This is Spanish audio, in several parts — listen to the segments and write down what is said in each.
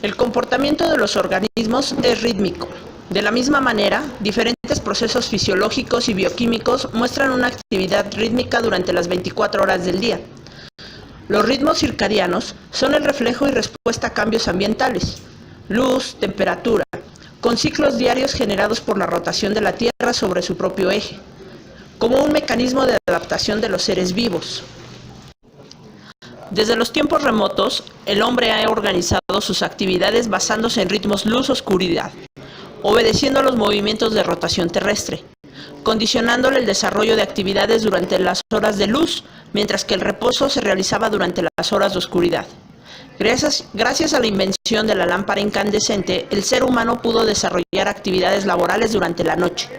El comportamiento de los organismos es rítmico. De la misma manera, diferentes procesos fisiológicos y bioquímicos muestran una actividad rítmica durante las 24 horas del día. Los ritmos circadianos son el reflejo y respuesta a cambios ambientales, luz, temperatura, con ciclos diarios generados por la rotación de la Tierra sobre su propio eje, como un mecanismo de adaptación de los seres vivos. Desde los tiempos remotos, el hombre ha organizado sus actividades basándose en ritmos luz-oscuridad, obedeciendo a los movimientos de rotación terrestre, condicionándole el desarrollo de actividades durante las horas de luz, mientras que el reposo se realizaba durante las horas de oscuridad. Gracias a la invención de la lámpara incandescente, el ser humano pudo desarrollar actividades laborales durante la noche.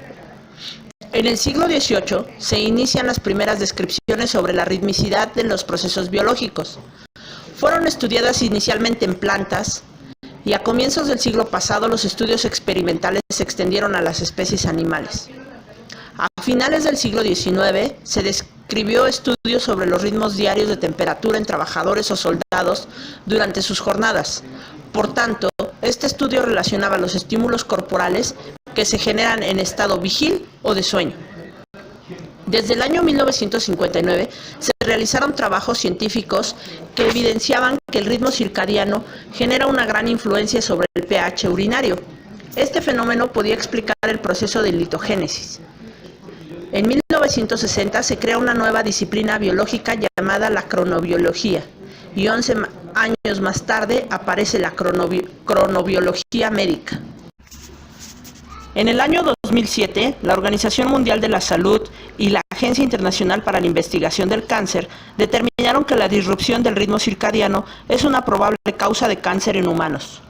En el siglo XVIII se inician las primeras descripciones sobre la ritmicidad de los procesos biológicos. Fueron estudiadas inicialmente en plantas y a comienzos del siglo pasado los estudios experimentales se extendieron a las especies animales. A finales del siglo XIX se describió estudios sobre los ritmos diarios de temperatura en trabajadores o soldados durante sus jornadas. Por tanto, este estudio relacionaba los estímulos corporales que se generan en estado vigil o de sueño. Desde el año 1959 se realizaron trabajos científicos que evidenciaban que el ritmo circadiano genera una gran influencia sobre el pH urinario. Este fenómeno podía explicar el proceso de litogénesis. En 1960 se crea una nueva disciplina biológica llamada la cronobiología, y 11 años más tarde aparece la cronobiología médica. En el año 2007, la Organización Mundial de la Salud y la Agencia Internacional para la Investigación del Cáncer determinaron que la disrupción del ritmo circadiano es una probable causa de cáncer en humanos.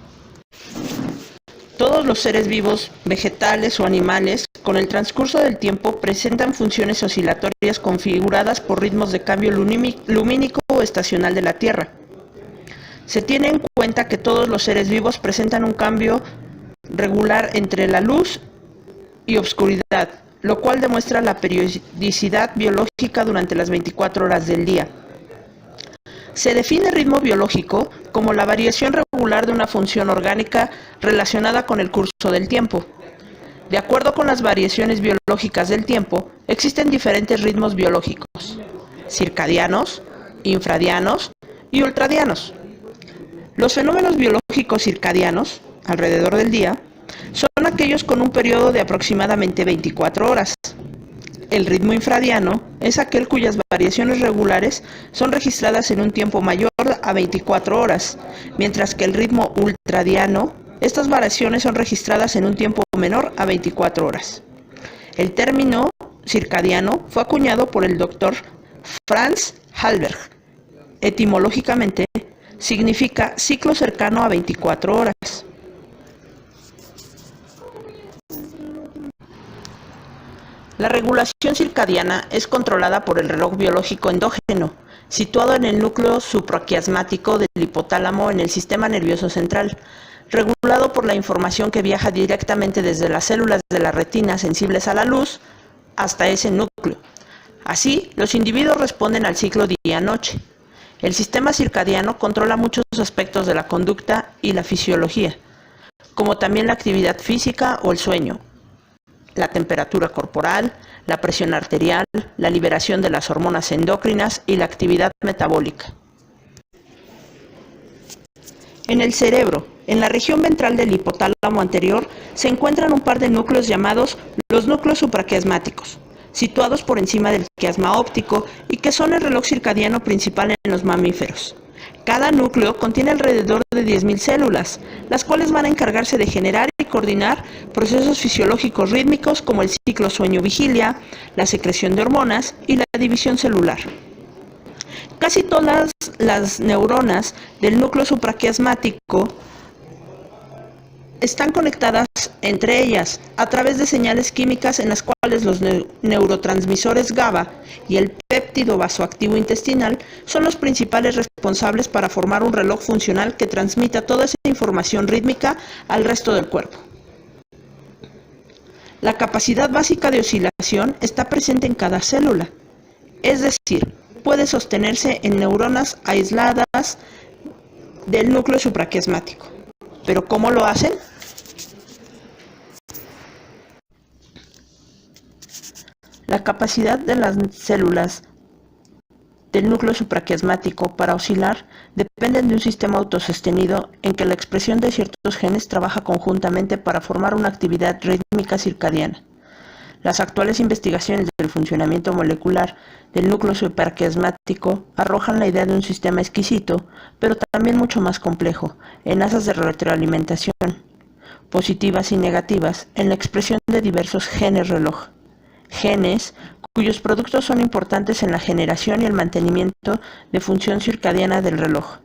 Todos los seres vivos, vegetales o animales, con el transcurso del tiempo presentan funciones oscilatorias configuradas por ritmos de cambio lumínico o estacional de la Tierra. Se tiene en cuenta que todos los seres vivos presentan un cambio regular entre la luz y obscuridad, lo cual demuestra la periodicidad biológica durante las 24 horas del día. Se define ritmo biológico como la variación regular de una función orgánica relacionada con el curso del tiempo. De acuerdo con las variaciones biológicas del tiempo, existen diferentes ritmos biológicos: circadianos, infradianos y ultradianos. Los fenómenos biológicos circadianos, alrededor del día, son aquellos con un periodo de aproximadamente 24 horas. El ritmo infradiano es aquel cuyas variaciones regulares son registradas en un tiempo mayor a 24 horas, mientras que el ritmo ultradiano, estas variaciones son registradas en un tiempo menor a 24 horas. El término circadiano fue acuñado por el Dr. Franz Halberg. Etimológicamente, significa ciclo cercano a 24 horas. La regulación circadiana es controlada por el reloj biológico endógeno, situado en el núcleo supraquiasmático del hipotálamo en el sistema nervioso central, regulado por la información que viaja directamente desde las células de la retina sensibles a la luz hasta ese núcleo. Así, los individuos responden al ciclo día-noche. El sistema circadiano controla muchos aspectos de la conducta y la fisiología, como también la actividad física o el sueño, la temperatura corporal, la presión arterial, la liberación de las hormonas endócrinas y la actividad metabólica. En el cerebro, en la región ventral del hipotálamo anterior, se encuentran un par de núcleos llamados los núcleos supraquiasmáticos, situados por encima del quiasma óptico y que son el reloj circadiano principal en los mamíferos. Cada núcleo contiene alrededor de 10.000 células, las cuales van a encargarse de generar y coordinar procesos fisiológicos rítmicos como el ciclo sueño-vigilia, la secreción de hormonas y la división celular. Casi todas las neuronas del núcleo supraquiasmático están conectadas entre ellas a través de señales químicas en las cuales los neurotransmisores GABA y el péptido vasoactivo intestinal son los principales responsables para formar un reloj funcional que transmita toda esa información rítmica al resto del cuerpo. La capacidad básica de oscilación está presente en cada célula, es decir, puede sostenerse en neuronas aisladas del núcleo supraquiasmático. ¿Pero cómo lo hacen? La capacidad de las células del núcleo supraquiasmático para oscilar dependen de un sistema autosostenido en que la expresión de ciertos genes trabaja conjuntamente para formar una actividad rítmica circadiana. Las actuales investigaciones del funcionamiento molecular del núcleo supraquiasmático arrojan la idea de un sistema exquisito, pero también mucho más complejo, en asas de retroalimentación, positivas y negativas, en la expresión de diversos genes reloj. Genes cuyos productos son importantes en la generación y el mantenimiento de función circadiana del reloj.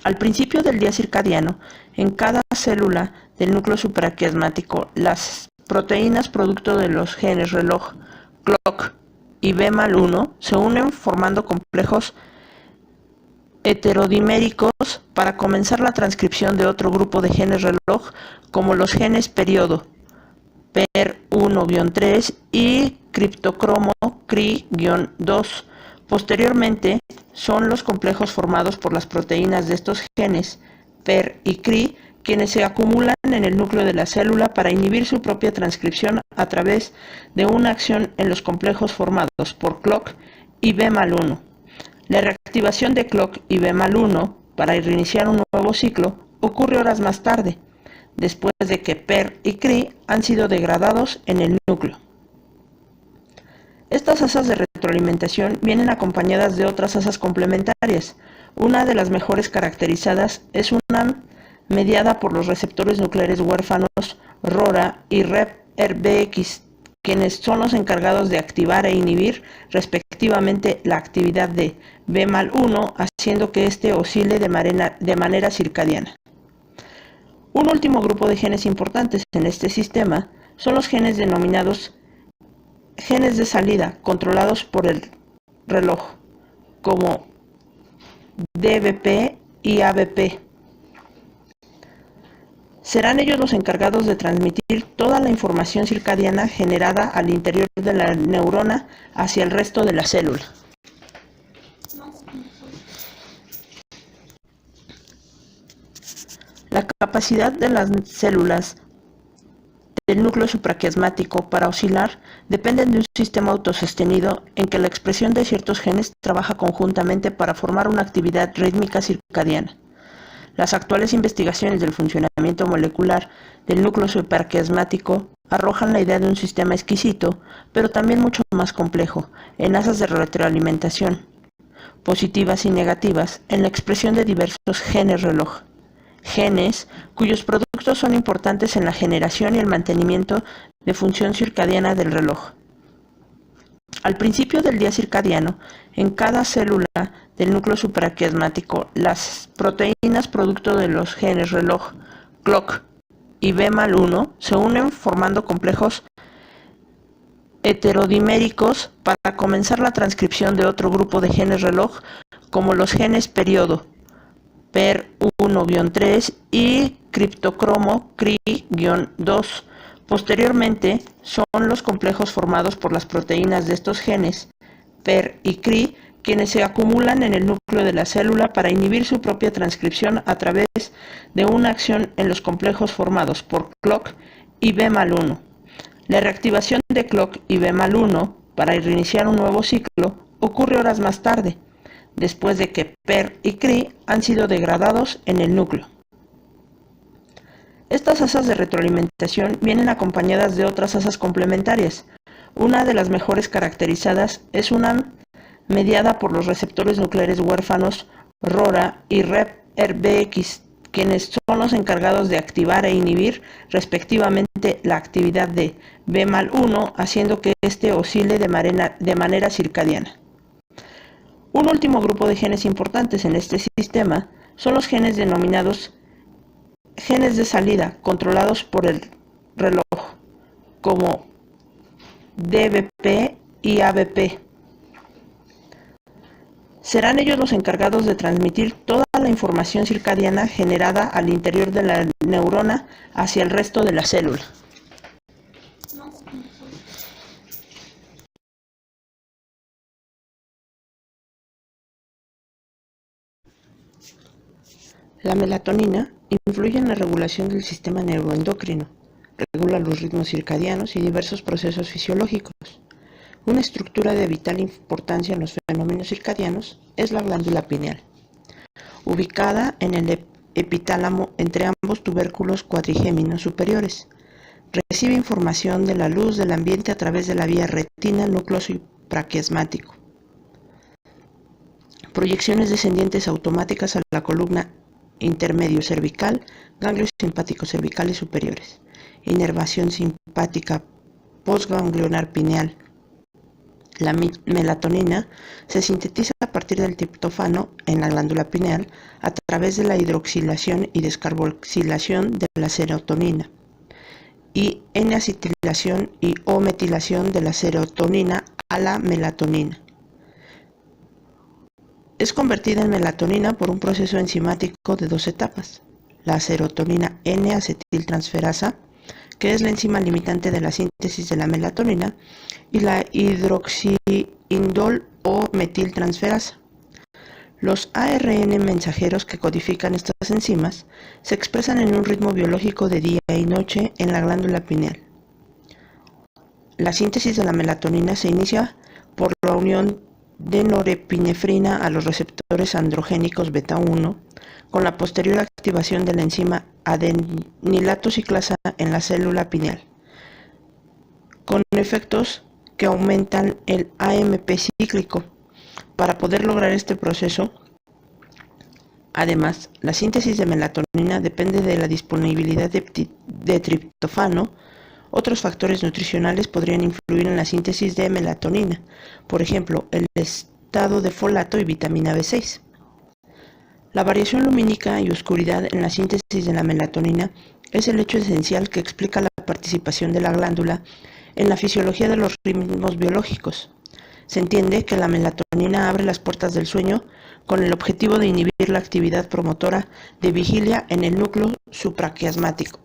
Al principio del día circadiano, en cada célula del núcleo supraquiasmático, las proteínas producto de los genes reloj, clock y B-1 se unen formando complejos heterodiméricos para comenzar la transcripción de otro grupo de genes reloj, como los genes periodo, PER1-3 y criptocromo CRI-2. Posteriormente, son los complejos formados por las proteínas de estos genes, PER y CRI, quienes se acumulan en el núcleo de la célula para inhibir su propia transcripción a través de una acción en los complejos formados por clock y B-1. La reactivación de clock y B-1 para reiniciar un nuevo ciclo ocurre horas más tarde, después de que PER y CRI han sido degradados en el núcleo. Estas asas de retroalimentación vienen acompañadas de otras asas complementarias. Una de las mejores caracterizadas es una mediada por los receptores nucleares huérfanos RORA y REP-RBX, quienes son los encargados de activar e inhibir respectivamente la actividad de B-1, haciendo que éste oscile de manera circadiana. Un último grupo de genes importantes en este sistema son los genes denominados genes de salida, controlados por el reloj, como DBP y ABP. Serán ellos los encargados de transmitir toda la información circadiana generada al interior de la neurona hacia el resto de la célula. La capacidad de las células del núcleo supraquiasmático para oscilar dependen de un sistema autosostenido en que la expresión de ciertos genes trabaja conjuntamente para formar una actividad rítmica circadiana. Las actuales investigaciones del funcionamiento molecular del núcleo supraquiasmático arrojan la idea de un sistema exquisito, pero también mucho más complejo, en asas de retroalimentación, positivas y negativas, en la expresión de diversos genes reloj. Genes cuyos productos son importantes en la generación y el mantenimiento de función circadiana del reloj. Al principio del día circadiano, en cada célula del núcleo supraquiasmático, las proteínas producto de los genes reloj, clock y B-1 se unen formando complejos heterodiméricos para comenzar la transcripción de otro grupo de genes reloj, como los genes periodo, PER1-3 y criptocromo CRI-2. Posteriormente, son los complejos formados por las proteínas de estos genes, PER y CRI, quienes se acumulan en el núcleo de la célula para inhibir su propia transcripción a través de una acción en los complejos formados por clock y B-1. La reactivación de clock y B-1 para reiniciar un nuevo ciclo ocurre horas más tarde, después de que PER y CRI han sido degradados en el núcleo. Estas asas de retroalimentación vienen acompañadas de otras asas complementarias. Una de las mejores caracterizadas es una mediada por los receptores nucleares huérfanos RORA y REP-RBX, quienes son los encargados de activar e inhibir respectivamente la actividad de B-1, haciendo que éste oscile de manera circadiana. Un último grupo de genes importantes en este sistema son los genes denominados genes de salida, controlados por el reloj, como DBP y ABP. Serán ellos los encargados de transmitir toda la información circadiana generada al interior de la neurona hacia el resto de la célula. La melatonina influye en la regulación del sistema neuroendocrino, regula los ritmos circadianos y diversos procesos fisiológicos. Una estructura de vital importancia en los fenómenos circadianos es la glándula pineal, ubicada en el epitálamo entre ambos tubérculos cuadrigéminos superiores. Recibe información de la luz del ambiente a través de la vía retina, núcleo supraquiasmático. Proyecciones descendientes automáticas a la columna intermedio cervical, ganglios simpáticos cervicales superiores. Inervación simpática postganglionar pineal. La melatonina se sintetiza a partir del triptófano en la glándula pineal a través de la hidroxilación y descarboxilación de la serotonina y N-acetilación y o metilación de la serotonina a la melatonina. Es convertida en melatonina por un proceso enzimático de dos etapas: la serotonina N-acetiltransferasa, que es la enzima limitante de la síntesis de la melatonina, y la hidroxiindol o metiltransferasa. Los ARN mensajeros que codifican estas enzimas se expresan en un ritmo biológico de día y noche en la glándula pineal. La síntesis de la melatonina se inicia por la unión de norepinefrina a los receptores androgénicos beta 1, con la posterior activación de la enzima adenilato ciclasa en la célula pineal, con efectos que aumentan el AMP cíclico. Para poder lograr este proceso, además, la síntesis de melatonina depende de la disponibilidad de triptófano. Otros factores nutricionales podrían influir en la síntesis de melatonina, por ejemplo, el estado de folato y vitamina B6. La variación lumínica y oscuridad en la síntesis de la melatonina es el hecho esencial que explica la participación de la glándula en la fisiología de los ritmos biológicos. Se entiende que la melatonina abre las puertas del sueño con el objetivo de inhibir la actividad promotora de vigilia en el núcleo supraquiasmático.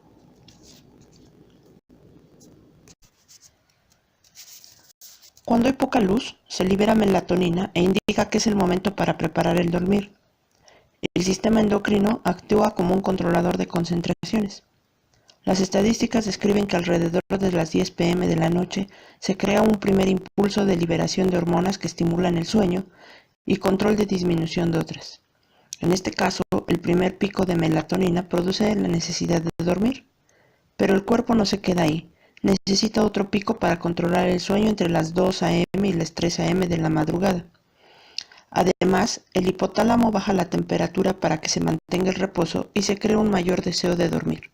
Cuando hay poca luz, se libera melatonina e indica que es el momento para preparar el dormir. El sistema endocrino actúa como un controlador de concentraciones. Las estadísticas describen que alrededor de las 10 p.m. de la noche se crea un primer impulso de liberación de hormonas que estimulan el sueño y control de disminución de otras. En este caso, el primer pico de melatonina produce la necesidad de dormir, pero el cuerpo no se queda ahí. Necesita otro pico para controlar el sueño entre las 2 a.m. y las 3 a.m. de la madrugada. Además, el hipotálamo baja la temperatura para que se mantenga el reposo y se crea un mayor deseo de dormir.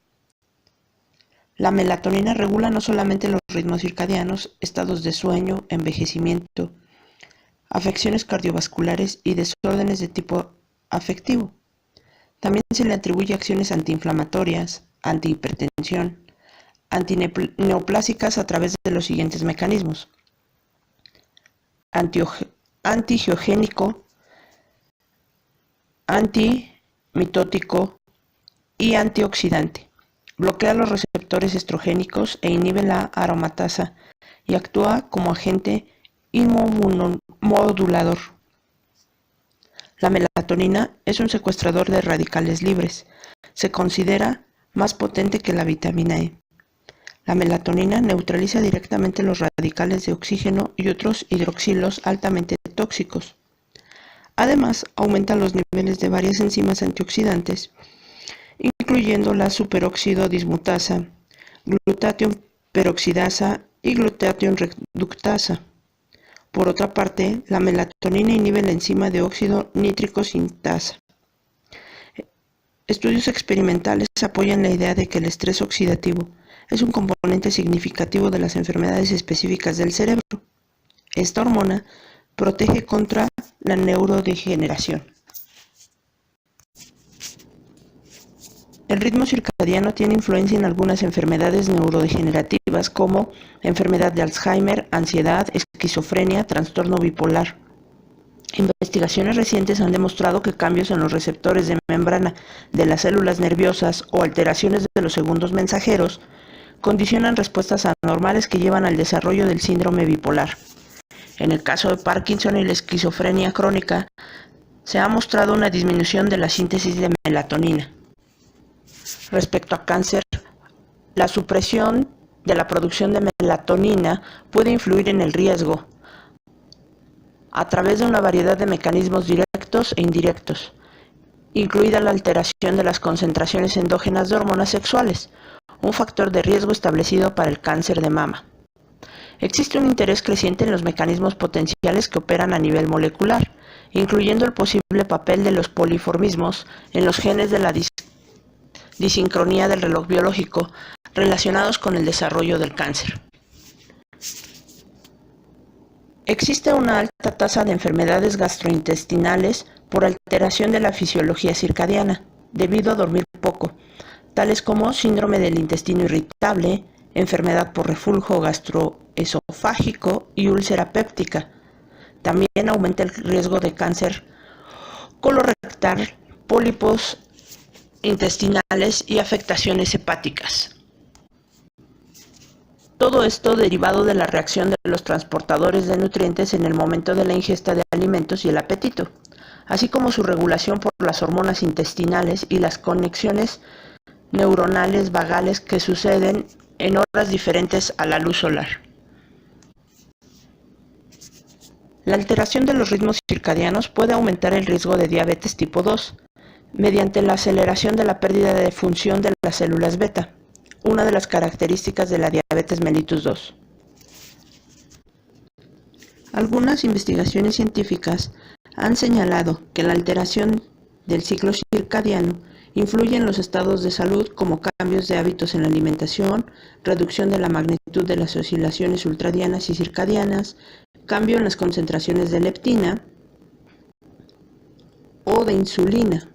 La melatonina regula no solamente los ritmos circadianos, estados de sueño, envejecimiento, afecciones cardiovasculares y desórdenes de tipo afectivo. También se le atribuye acciones antiinflamatorias, antihipertensión, antineoplásicas a través de los siguientes mecanismos: antigiogénico, antimitótico y antioxidante. Bloquea los receptores estrogénicos e inhibe la aromatasa y actúa como agente inmunomodulador. La melatonina es un secuestrador de radicales libres. Se considera más potente que la vitamina E. La melatonina neutraliza directamente los radicales de oxígeno y otros hidroxilos altamente tóxicos. Además, aumenta los niveles de varias enzimas antioxidantes, incluyendo la superóxido dismutasa, glutatión peroxidasa y glutatión reductasa. Por otra parte, la melatonina inhibe la enzima de óxido nítrico sintasa. Estudios experimentales apoyan la idea de que el estrés oxidativo es un componente significativo de las enfermedades específicas del cerebro. Esta hormona protege contra la neurodegeneración. El ritmo circadiano tiene influencia en algunas enfermedades neurodegenerativas como enfermedad de Alzheimer, ansiedad, esquizofrenia, trastorno bipolar. Investigaciones recientes han demostrado que cambios en los receptores de membrana de las células nerviosas o alteraciones de los segundos mensajeros condicionan respuestas anormales que llevan al desarrollo del síndrome bipolar. En el caso de Parkinson y la esquizofrenia crónica, se ha mostrado una disminución de la síntesis de melatonina. Respecto a cáncer, la supresión de la producción de melatonina puede influir en el riesgo a través de una variedad de mecanismos directos e indirectos, incluida la alteración de las concentraciones endógenas de hormonas sexuales, un factor de riesgo establecido para el cáncer de mama. Existe un interés creciente en los mecanismos potenciales que operan a nivel molecular, incluyendo el posible papel de los poliformismos en los genes de la disincronía del reloj biológico relacionados con el desarrollo del cáncer. Existe una alta tasa de enfermedades gastrointestinales por alteración de la fisiología circadiana, debido a dormir poco, tales como síndrome del intestino irritable, enfermedad por reflujo gastroesofágico y úlcera péptica. También aumenta el riesgo de cáncer colorectal, pólipos intestinales y afectaciones hepáticas. Todo esto derivado de la reacción de los transportadores de nutrientes en el momento de la ingesta de alimentos y el apetito, así como su regulación por las hormonas intestinales y las conexiones neuronales vagales que suceden en horas diferentes a la luz solar. La alteración de los ritmos circadianos puede aumentar el riesgo de diabetes tipo 2 mediante la aceleración de la pérdida de función de las células beta, una de las características de la diabetes mellitus 2. Algunas investigaciones científicas han señalado que la alteración del ciclo circadiano influye en los estados de salud como cambios de hábitos en la alimentación, reducción de la magnitud de las oscilaciones ultradianas y circadianas, cambio en las concentraciones de leptina o de insulina,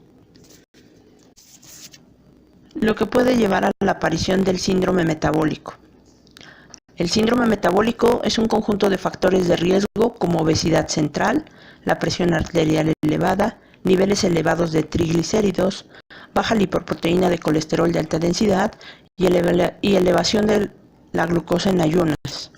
lo que puede llevar a la aparición del síndrome metabólico. El síndrome metabólico es un conjunto de factores de riesgo como obesidad central, la presión arterial elevada, niveles elevados de triglicéridos, baja lipoproteína de colesterol de alta densidad y elevación de la glucosa en ayunas.